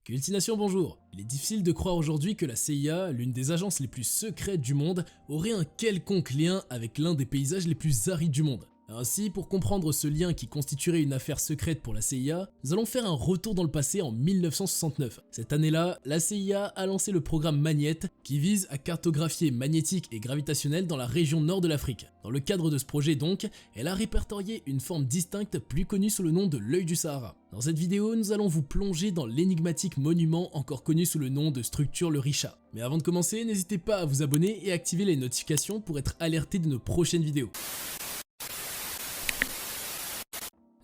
Cultination bonjour. Il est difficile de croire aujourd'hui que la CIA, l'une des agences les plus secrètes du monde, aurait un quelconque lien avec l'un des paysages les plus arides du monde. Ainsi, pour comprendre ce lien qui constituerait une affaire secrète pour la CIA, nous allons faire un retour dans le passé en 1969. Cette année-là, la CIA a lancé le programme Magnet qui vise à cartographier magnétique et gravitationnel dans la région nord de l'Afrique. Dans le cadre de ce projet donc, elle a répertorié une forme distincte plus connue sous le nom de l'œil du Sahara. Dans cette vidéo, nous allons vous plonger dans l'énigmatique monument encore connu sous le nom de structure le Richat. Mais avant de commencer, n'hésitez pas à vous abonner et activer les notifications pour être alerté de nos prochaines vidéos.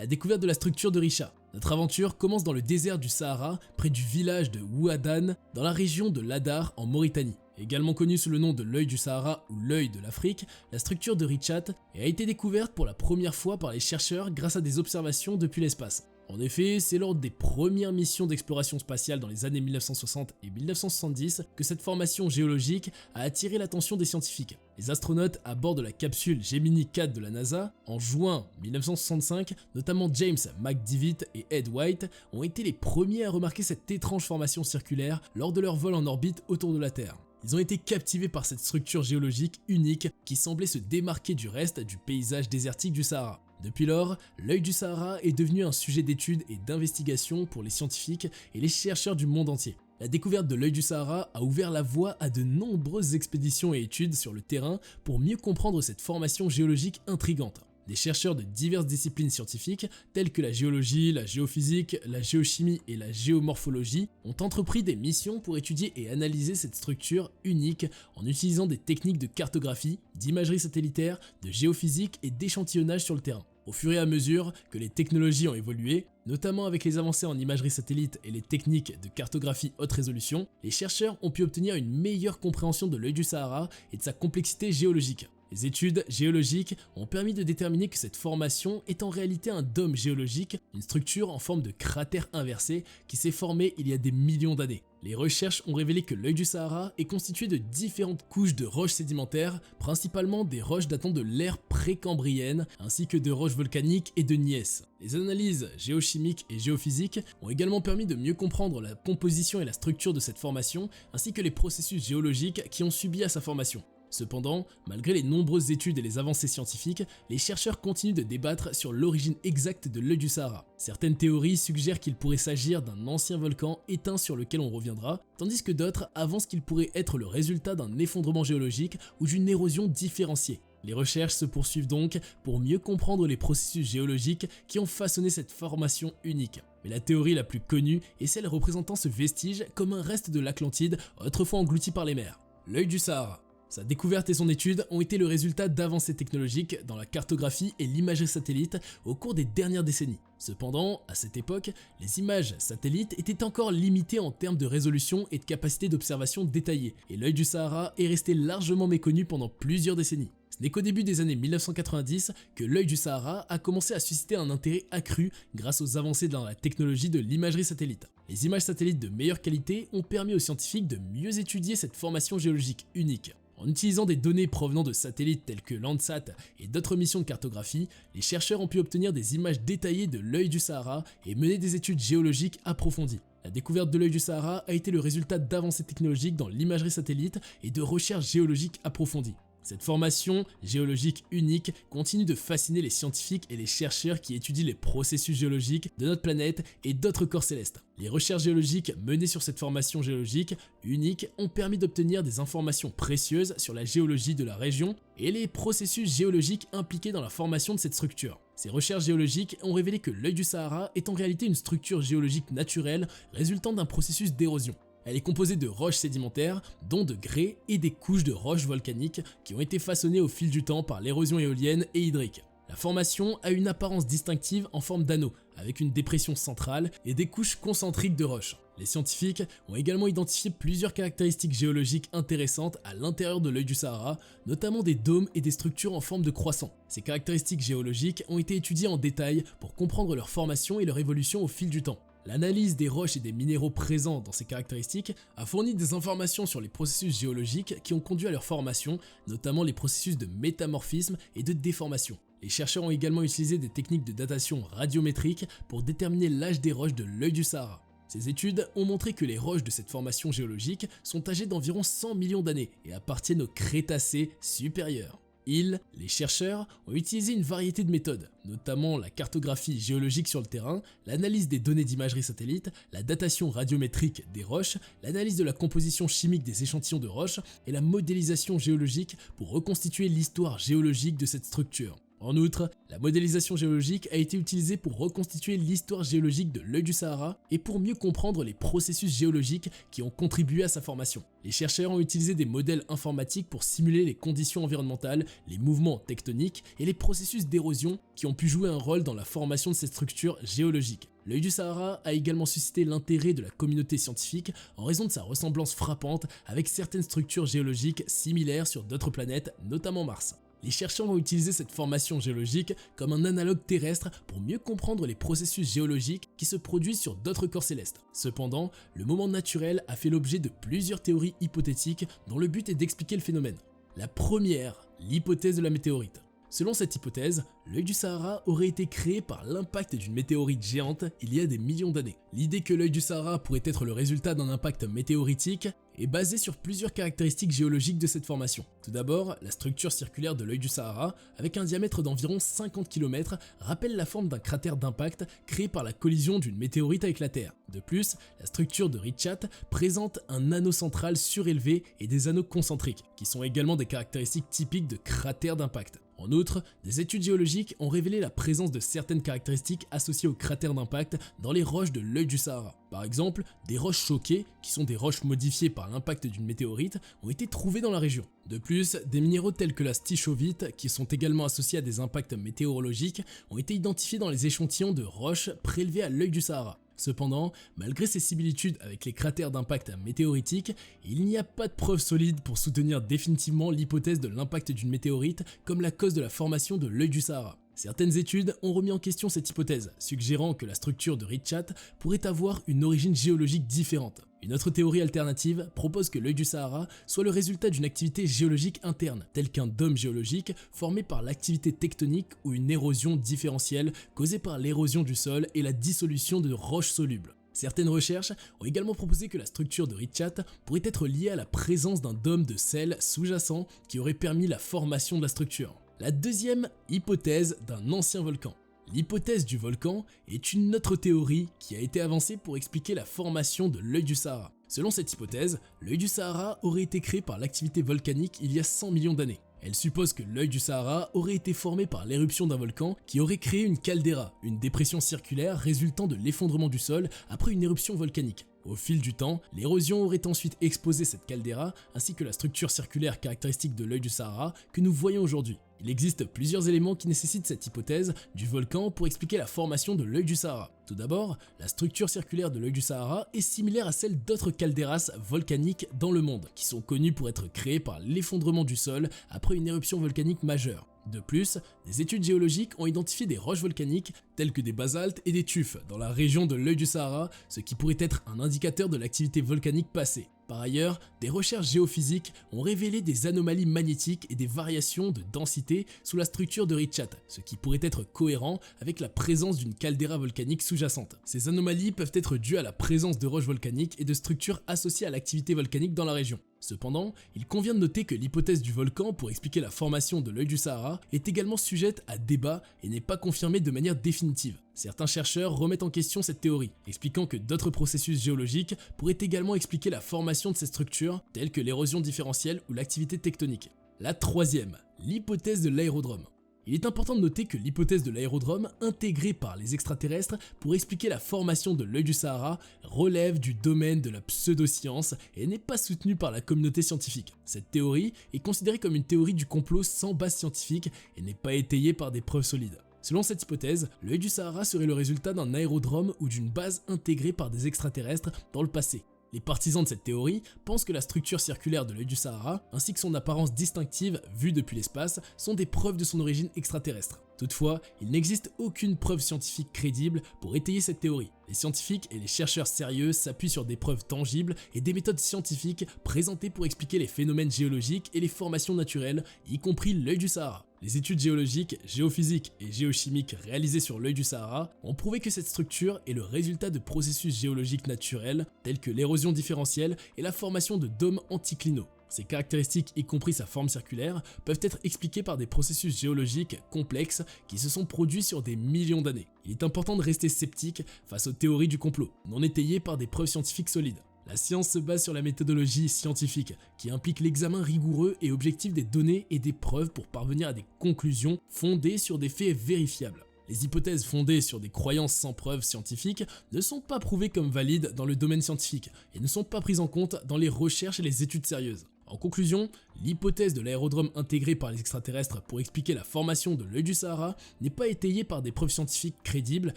La découverte de la structure de Richat. Notre aventure commence dans le désert du Sahara, près du village de Ouadane, dans la région de l'Adar en Mauritanie. Également connue sous le nom de l'œil du Sahara ou l'œil de l'Afrique, la structure de Richat a été découverte pour la première fois par les chercheurs grâce à des observations depuis l'espace. En effet, c'est lors des premières missions d'exploration spatiale dans les années 1960 et 1970 que cette formation géologique a attiré l'attention des scientifiques. Les astronautes à bord de la capsule Gemini 4 de la NASA, en juin 1965, notamment James McDivitt et Ed White, ont été les premiers à remarquer cette étrange formation circulaire lors de leur vol en orbite autour de la Terre. Ils ont été captivés par cette structure géologique unique qui semblait se démarquer du reste du paysage désertique du Sahara. Depuis lors, l'œil du Sahara est devenu un sujet d'étude et d'investigation pour les scientifiques et les chercheurs du monde entier. La découverte de l'œil du Sahara a ouvert la voie à de nombreuses expéditions et études sur le terrain pour mieux comprendre cette formation géologique intrigante. Des chercheurs de diverses disciplines scientifiques, telles que la géologie, la géophysique, la géochimie et la géomorphologie, ont entrepris des missions pour étudier et analyser cette structure unique en utilisant des techniques de cartographie, d'imagerie satellitaire, de géophysique et d'échantillonnage sur le terrain. Au fur et à mesure que les technologies ont évolué, notamment avec les avancées en imagerie satellite et les techniques de cartographie haute résolution, les chercheurs ont pu obtenir une meilleure compréhension de l'œil du Sahara et de sa complexité géologique. Les études géologiques ont permis de déterminer que cette formation est en réalité un dôme géologique, une structure en forme de cratère inversé qui s'est formée il y a des millions d'années. Les recherches ont révélé que l'œil du Sahara est constitué de différentes couches de roches sédimentaires, principalement des roches datant de l'ère précambrienne, ainsi que de roches volcaniques et de gneiss. Les analyses géochimiques et géophysiques ont également permis de mieux comprendre la composition et la structure de cette formation, ainsi que les processus géologiques qui ont subi à sa formation. Cependant, malgré les nombreuses études et les avancées scientifiques, les chercheurs continuent de débattre sur l'origine exacte de l'œil du Sahara. Certaines théories suggèrent qu'il pourrait s'agir d'un ancien volcan éteint sur lequel on reviendra, tandis que d'autres avancent qu'il pourrait être le résultat d'un effondrement géologique ou d'une érosion différenciée. Les recherches se poursuivent donc pour mieux comprendre les processus géologiques qui ont façonné cette formation unique. Mais la théorie la plus connue est celle représentant ce vestige comme un reste de l'Atlantide autrefois englouti par les mers. L'œil du Sahara. Sa découverte et son étude ont été le résultat d'avancées technologiques dans la cartographie et l'imagerie satellite au cours des dernières décennies. Cependant, à cette époque, les images satellites étaient encore limitées en termes de résolution et de capacité d'observation détaillée, et l'œil du Sahara est resté largement méconnu pendant plusieurs décennies. Ce n'est qu'au début des années 1990 que l'œil du Sahara a commencé à susciter un intérêt accru grâce aux avancées dans la technologie de l'imagerie satellite. Les images satellites de meilleure qualité ont permis aux scientifiques de mieux étudier cette formation géologique unique. En utilisant des données provenant de satellites tels que Landsat et d'autres missions de cartographie, les chercheurs ont pu obtenir des images détaillées de l'œil du Sahara et mener des études géologiques approfondies. La découverte de l'œil du Sahara a été le résultat d'avancées technologiques dans l'imagerie satellite et de recherches géologiques approfondies. Cette formation géologique unique continue de fasciner les scientifiques et les chercheurs qui étudient les processus géologiques de notre planète et d'autres corps célestes. Les recherches géologiques menées sur cette formation géologique unique ont permis d'obtenir des informations précieuses sur la géologie de la région et les processus géologiques impliqués dans la formation de cette structure. Ces recherches géologiques ont révélé que l'œil du Sahara est en réalité une structure géologique naturelle résultant d'un processus d'érosion. Elle est composée de roches sédimentaires, dont de grès et des couches de roches volcaniques qui ont été façonnées au fil du temps par l'érosion éolienne et hydrique. La formation a une apparence distinctive en forme d'anneau, avec une dépression centrale et des couches concentriques de roches. Les scientifiques ont également identifié plusieurs caractéristiques géologiques intéressantes à l'intérieur de l'œil du Sahara, notamment des dômes et des structures en forme de croissant. Ces caractéristiques géologiques ont été étudiées en détail pour comprendre leur formation et leur évolution au fil du temps. L'analyse des roches et des minéraux présents dans ces caractéristiques a fourni des informations sur les processus géologiques qui ont conduit à leur formation, notamment les processus de métamorphisme et de déformation. Les chercheurs ont également utilisé des techniques de datation radiométrique pour déterminer l'âge des roches de l'œil du Sahara. Ces études ont montré que les roches de cette formation géologique sont âgées d'environ 100 millions d'années et appartiennent au Crétacé supérieur. Les chercheurs, ont utilisé une variété de méthodes, notamment la cartographie géologique sur le terrain, l'analyse des données d'imagerie satellite, la datation radiométrique des roches, l'analyse de la composition chimique des échantillons de roches et la modélisation géologique pour reconstituer l'histoire géologique de cette structure. En outre, la modélisation géologique a été utilisée pour reconstituer l'histoire géologique de l'œil du Sahara et pour mieux comprendre les processus géologiques qui ont contribué à sa formation. Les chercheurs ont utilisé des modèles informatiques pour simuler les conditions environnementales, les mouvements tectoniques et les processus d'érosion qui ont pu jouer un rôle dans la formation de cette structure géologique. L'œil du Sahara a également suscité l'intérêt de la communauté scientifique en raison de sa ressemblance frappante avec certaines structures géologiques similaires sur d'autres planètes, notamment Mars. Les chercheurs ont utilisé cette formation géologique comme un analogue terrestre pour mieux comprendre les processus géologiques qui se produisent sur d'autres corps célestes. Cependant, le moment naturel a fait l'objet de plusieurs théories hypothétiques dont le but est d'expliquer le phénomène. La première, l'hypothèse de la météorite. Selon cette hypothèse, l'œil du Sahara aurait été créé par l'impact d'une météorite géante il y a des millions d'années. L'idée que l'œil du Sahara pourrait être le résultat d'un impact météoritique est basée sur plusieurs caractéristiques géologiques de cette formation. Tout d'abord, la structure circulaire de l'œil du Sahara, avec un diamètre d'environ 50 km, rappelle la forme d'un cratère d'impact créé par la collision d'une météorite avec la Terre. De plus, la structure de Richat présente un anneau central surélevé et des anneaux concentriques, qui sont également des caractéristiques typiques de cratères d'impact. En outre, des études géologiques ont révélé la présence de certaines caractéristiques associées aux cratères d'impact dans les roches de l'œil du Sahara. Par exemple, des roches choquées, qui sont des roches modifiées par l'impact d'une météorite, ont été trouvées dans la région. De plus, des minéraux tels que la stichovite, qui sont également associés à des impacts météorologiques, ont été identifiés dans les échantillons de roches prélevés à l'œil du Sahara. Cependant, malgré ces similitudes avec les cratères d'impact météoritique, il n'y a pas de preuves solides pour soutenir définitivement l'hypothèse de l'impact d'une météorite comme la cause de la formation de l'œil du Sahara. Certaines études ont remis en question cette hypothèse, suggérant que la structure de Richat pourrait avoir une origine géologique différente. Une autre théorie alternative propose que l'œil du Sahara soit le résultat d'une activité géologique interne, telle qu'un dôme géologique formé par l'activité tectonique ou une érosion différentielle causée par l'érosion du sol et la dissolution de roches solubles. Certaines recherches ont également proposé que la structure de Richat pourrait être liée à la présence d'un dôme de sel sous-jacent qui aurait permis la formation de la structure. La deuxième hypothèse d'un ancien volcan. L'hypothèse du volcan est une autre théorie qui a été avancée pour expliquer la formation de l'œil du Sahara. Selon cette hypothèse, l'œil du Sahara aurait été créé par l'activité volcanique il y a 100 millions d'années. Elle suppose que l'œil du Sahara aurait été formé par l'éruption d'un volcan qui aurait créé une caldeira, une dépression circulaire résultant de l'effondrement du sol après une éruption volcanique. Au fil du temps, l'érosion aurait ensuite exposé cette caldeira ainsi que la structure circulaire caractéristique de l'œil du Sahara que nous voyons aujourd'hui. Il existe plusieurs éléments qui nécessitent cette hypothèse du volcan pour expliquer la formation de l'œil du Sahara. Tout d'abord, la structure circulaire de l'œil du Sahara est similaire à celle d'autres calderas volcaniques dans le monde, qui sont connues pour être créées par l'effondrement du sol après une éruption volcanique majeure. De plus, des études géologiques ont identifié des roches volcaniques telles que des basaltes et des tufs dans la région de l'œil du Sahara, ce qui pourrait être un indicateur de l'activité volcanique passée. Par ailleurs, des recherches géophysiques ont révélé des anomalies magnétiques et des variations de densité sous la structure de Richat, ce qui pourrait être cohérent avec la présence d'une caldeira volcanique sous-jacente. Ces anomalies peuvent être dues à la présence de roches volcaniques et de structures associées à l'activité volcanique dans la région. Cependant, il convient de noter que l'hypothèse du volcan pour expliquer la formation de l'œil du Sahara est également sujette à débat et n'est pas confirmée de manière définitive. Certains chercheurs remettent en question cette théorie, expliquant que d'autres processus géologiques pourraient également expliquer la formation de ces structures, telles que l'érosion différentielle ou l'activité tectonique. La troisième, l'hypothèse de l'aérodrome. Il est important de noter que l'hypothèse de l'aérodrome, intégrée par les extraterrestres pour expliquer la formation de l'œil du Sahara, relève du domaine de la pseudoscience et n'est pas soutenue par la communauté scientifique. Cette théorie est considérée comme une théorie du complot sans base scientifique et n'est pas étayée par des preuves solides. Selon cette hypothèse, l'œil du Sahara serait le résultat d'un aérodrome ou d'une base intégrée par des extraterrestres dans le passé. Les partisans de cette théorie pensent que la structure circulaire de l'œil du Sahara, ainsi que son apparence distinctive vue depuis l'espace, sont des preuves de son origine extraterrestre. Toutefois, il n'existe aucune preuve scientifique crédible pour étayer cette théorie. Les scientifiques et les chercheurs sérieux s'appuient sur des preuves tangibles et des méthodes scientifiques présentées pour expliquer les phénomènes géologiques et les formations naturelles, y compris l'œil du Sahara. Les études géologiques, géophysiques et géochimiques réalisées sur l'œil du Sahara ont prouvé que cette structure est le résultat de processus géologiques naturels tels que l'érosion différentielle et la formation de dômes anticlinaux. Ces caractéristiques, y compris sa forme circulaire, peuvent être expliquées par des processus géologiques complexes qui se sont produits sur des millions d'années. Il est important de rester sceptique face aux théories du complot, non étayées par des preuves scientifiques solides. La science se base sur la méthodologie scientifique, qui implique l'examen rigoureux et objectif des données et des preuves pour parvenir à des conclusions fondées sur des faits vérifiables. Les hypothèses fondées sur des croyances sans preuves scientifiques ne sont pas prouvées comme valides dans le domaine scientifique et ne sont pas prises en compte dans les recherches et les études sérieuses. En conclusion, l'hypothèse de l'aérodrome intégré par les extraterrestres pour expliquer la formation de l'œil du Sahara n'est pas étayée par des preuves scientifiques crédibles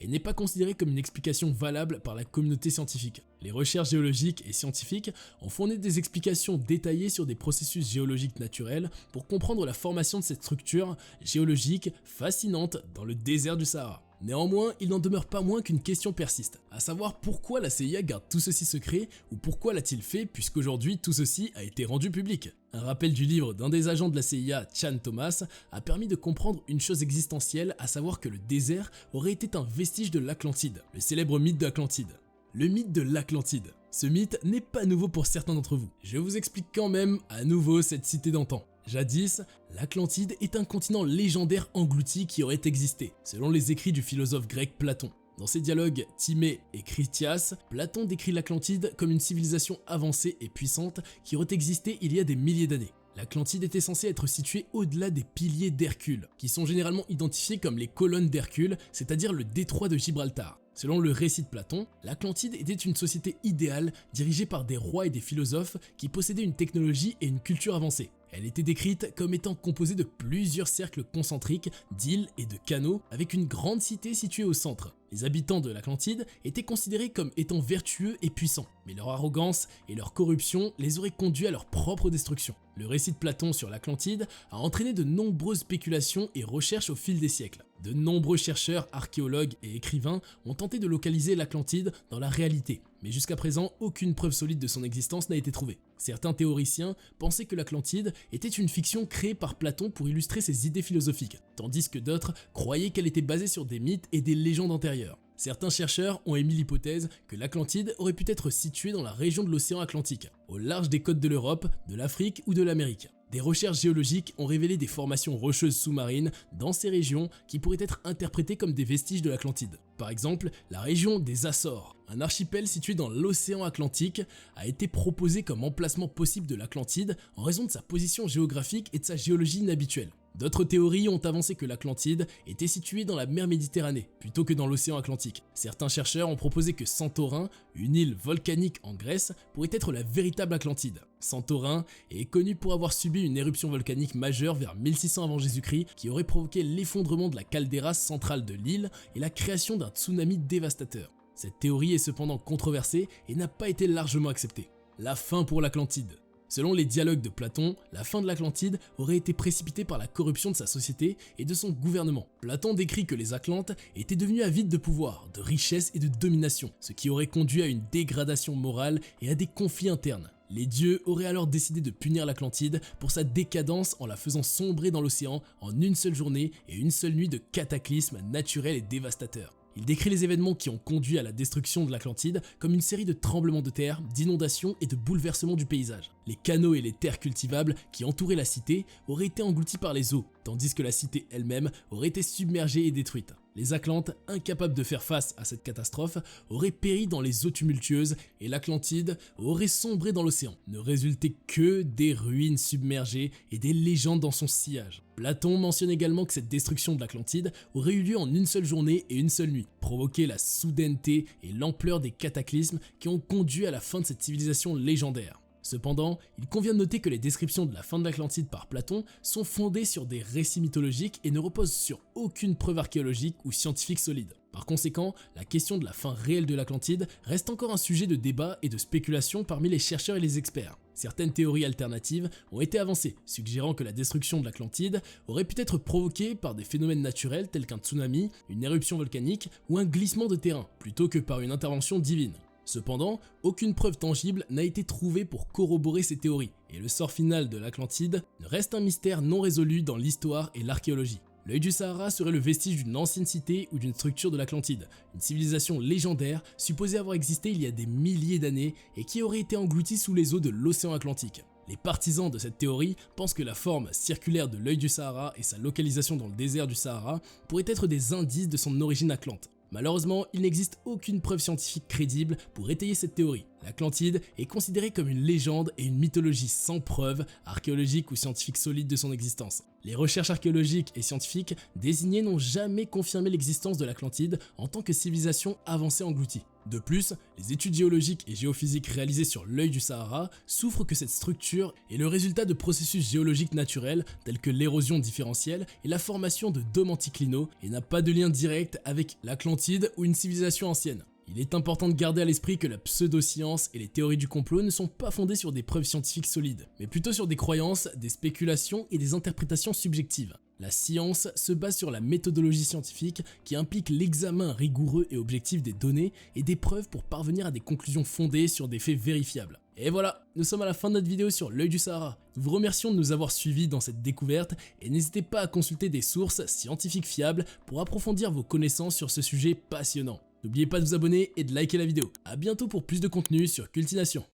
et n'est pas considérée comme une explication valable par la communauté scientifique. Les recherches géologiques et scientifiques ont fourni des explications détaillées sur des processus géologiques naturels pour comprendre la formation de cette structure géologique fascinante dans le désert du Sahara. Néanmoins, il n'en demeure pas moins qu'une question persiste, à savoir pourquoi la CIA garde tout ceci secret ou pourquoi l'a-t-il fait puisqu'aujourd'hui tout ceci a été rendu public. Un rappel du livre d'un des agents de la CIA, Chan Thomas, a permis de comprendre une chose existentielle, à savoir que le désert aurait été un vestige de l'Atlantide, le célèbre mythe de l'Atlantide. Le mythe de l'Atlantide. Ce mythe n'est pas nouveau pour certains d'entre vous. Je vous explique quand même à nouveau cette cité d'antan. Jadis, l'Atlantide est un continent légendaire englouti qui aurait existé, selon les écrits du philosophe grec Platon. Dans ses dialogues Timée et Critias, Platon décrit l'Atlantide comme une civilisation avancée et puissante qui aurait existé il y a des milliers d'années. L'Atlantide était censée être située au-delà des piliers d'Hercule, qui sont généralement identifiés comme les colonnes d'Hercule, c'est-à-dire le détroit de Gibraltar. Selon le récit de Platon, l'Atlantide était une société idéale dirigée par des rois et des philosophes qui possédaient une technologie et une culture avancée. Elle était décrite comme étant composée de plusieurs cercles concentriques, d'îles et de canaux, avec une grande cité située au centre. Les habitants de l'Atlantide étaient considérés comme étant vertueux et puissants, mais leur arrogance et leur corruption les auraient conduits à leur propre destruction. Le récit de Platon sur l'Atlantide a entraîné de nombreuses spéculations et recherches au fil des siècles. De nombreux chercheurs, archéologues et écrivains ont tenté de localiser l'Atlantide dans la réalité, mais jusqu'à présent, aucune preuve solide de son existence n'a été trouvée. Certains théoriciens pensaient que l'Atlantide était une fiction créée par Platon pour illustrer ses idées philosophiques, tandis que d'autres croyaient qu'elle était basée sur des mythes et des légendes antérieures. Certains chercheurs ont émis l'hypothèse que l'Atlantide aurait pu être située dans la région de l'océan Atlantique, au large des côtes de l'Europe, de l'Afrique ou de l'Amérique. Des recherches géologiques ont révélé des formations rocheuses sous-marines dans ces régions qui pourraient être interprétées comme des vestiges de l'Atlantide. Par exemple, la région des Açores, un archipel situé dans l'océan Atlantique, a été proposé comme emplacement possible de l'Atlantide en raison de sa position géographique et de sa géologie inhabituelle. D'autres théories ont avancé que l'Atlantide était située dans la mer Méditerranée, plutôt que dans l'océan Atlantique. Certains chercheurs ont proposé que Santorin, une île volcanique en Grèce, pourrait être la véritable Atlantide. Santorin est connu pour avoir subi une éruption volcanique majeure vers 1600 avant Jésus-Christ qui aurait provoqué l'effondrement de la caldeira centrale de l'île et la création d'un tsunami dévastateur. Cette théorie est cependant controversée et n'a pas été largement acceptée. La fin pour l'Atlantide. Selon les dialogues de Platon, la fin de l'Atlantide aurait été précipitée par la corruption de sa société et de son gouvernement. Platon décrit que les Atlantes étaient devenus avides de pouvoir, de richesse et de domination, ce qui aurait conduit à une dégradation morale et à des conflits internes. Les dieux auraient alors décidé de punir l'Atlantide pour sa décadence en la faisant sombrer dans l'océan en une seule journée et une seule nuit de cataclysmes naturels et dévastateurs. Il décrit les événements qui ont conduit à la destruction de l'Atlantide comme une série de tremblements de terre, d'inondations et de bouleversements du paysage. Les canaux et les terres cultivables qui entouraient la cité auraient été engloutis par les eaux, tandis que la cité elle-même aurait été submergée et détruite. Les Atlantes, incapables de faire face à cette catastrophe, auraient péri dans les eaux tumultueuses et l'Atlantide aurait sombré dans l'océan. Ne résultaient que des ruines submergées et des légendes dans son sillage. Platon mentionne également que cette destruction de l'Atlantide aurait eu lieu en une seule journée et une seule nuit, provoquant la soudaineté et l'ampleur des cataclysmes qui ont conduit à la fin de cette civilisation légendaire. Cependant, il convient de noter que les descriptions de la fin de l'Atlantide par Platon sont fondées sur des récits mythologiques et ne reposent sur aucune preuve archéologique ou scientifique solide. Par conséquent, la question de la fin réelle de l'Atlantide reste encore un sujet de débat et de spéculation parmi les chercheurs et les experts. Certaines théories alternatives ont été avancées, suggérant que la destruction de l'Atlantide aurait pu être provoquée par des phénomènes naturels tels qu'un tsunami, une éruption volcanique ou un glissement de terrain, plutôt que par une intervention divine. Cependant, aucune preuve tangible n'a été trouvée pour corroborer ces théories, et le sort final de l'Atlantide reste un mystère non résolu dans l'histoire et l'archéologie. L'œil du Sahara serait le vestige d'une ancienne cité ou d'une structure de l'Atlantide, une civilisation légendaire supposée avoir existé il y a des milliers d'années et qui aurait été engloutie sous les eaux de l'océan Atlantique. Les partisans de cette théorie pensent que la forme circulaire de l'œil du Sahara et sa localisation dans le désert du Sahara pourraient être des indices de son origine atlante. Malheureusement, il n'existe aucune preuve scientifique crédible pour étayer cette théorie. L'Atlantide est considérée comme une légende et une mythologie sans preuve archéologique ou scientifique solide de son existence. Les recherches archéologiques et scientifiques désignées n'ont jamais confirmé l'existence de l'Atlantide en tant que civilisation avancée engloutie. De plus, les études géologiques et géophysiques réalisées sur l'œil du Sahara souffrent que cette structure est le résultat de processus géologiques naturels tels que l'érosion différentielle et la formation de dômes anticlinaux et n'a pas de lien direct avec l'Atlantide ou une civilisation ancienne. Il est important de garder à l'esprit que la pseudo-science et les théories du complot ne sont pas fondées sur des preuves scientifiques solides, mais plutôt sur des croyances, des spéculations et des interprétations subjectives. La science se base sur la méthodologie scientifique qui implique l'examen rigoureux et objectif des données et des preuves pour parvenir à des conclusions fondées sur des faits vérifiables. Et voilà, nous sommes à la fin de notre vidéo sur l'œil du Sahara. Nous vous remercions de nous avoir suivis dans cette découverte et n'hésitez pas à consulter des sources scientifiques fiables pour approfondir vos connaissances sur ce sujet passionnant. N'oubliez pas de vous abonner et de liker la vidéo. A bientôt pour plus de contenu sur Cultination.